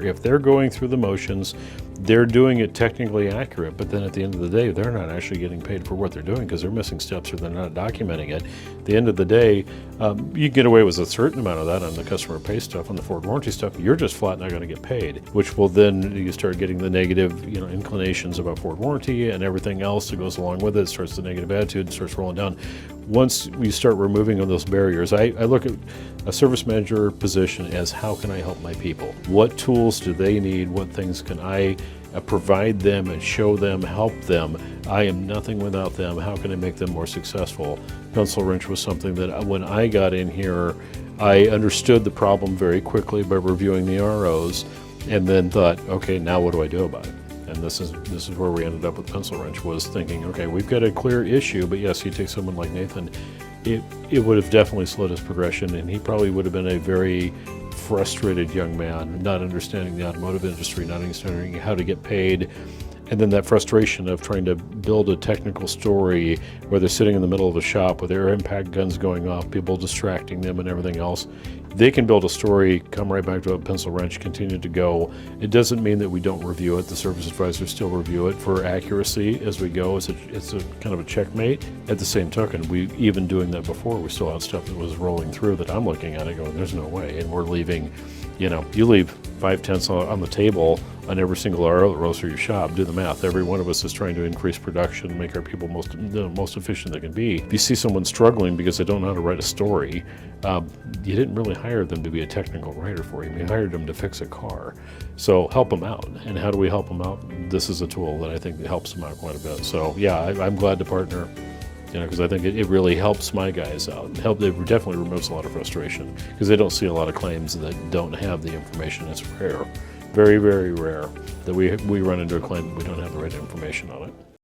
If they're going through the motions, they're doing it technically accurate, but then at the end of the day, they're not actually getting paid for what they're doing because they're missing steps or they're not documenting it. At the end of the day, you get away with a certain amount of that on the customer pay stuff. On the Ford warranty stuff, you're just flat not going to get paid, which will then you start getting the negative, inclinations about Ford warranty and everything else that goes along with it. It starts the negative attitude, starts rolling down. Once we start removing those barriers, I look at a service manager position as how can I help my people? What tools do they need? What things can I provide them and show them, help them? I am nothing without them. How can I make them more successful? Pencil wrench was something that when I got in here, I understood the problem very quickly by reviewing the ROs and then thought, okay, now what do I do about it? And this is where we ended up with pencil wrench, was thinking, okay, we've got a clear issue, but yes, you take someone like Nathan, it would have definitely slowed his progression, and he probably would have been a very frustrated young man, not understanding the automotive industry, not understanding how to get paid, and then that frustration of trying to build a technical story where they're sitting in the middle of a shop with their impact guns going off, people distracting them and everything else. They can build a story, come right back to a pencil wrench, continue to go. It doesn't mean that we don't review it. The service advisors still review it for accuracy as we go. It's a kind of a checkmate. At the same token, we even doing that before, we still had stuff that was rolling through that I'm looking at it going, there's no way. And we're leaving, you leave 5/10 on the table on every single RO that rolls through your shop. Do the math. Every one of us is trying to increase production, make our people the most efficient they can be. If you see someone struggling because they don't know how to write a story, you didn't really hire them to be a technical writer for you. You hired them to fix a car. So help them out. And how do we help them out? This is a tool that I think helps them out quite a bit. So yeah, I'm glad to partner, because I think it really helps my guys out. It definitely removes a lot of frustration because they don't see a lot of claims that don't have the information. It's rare, very, very rare that we run into a claim that we don't have the right information on it.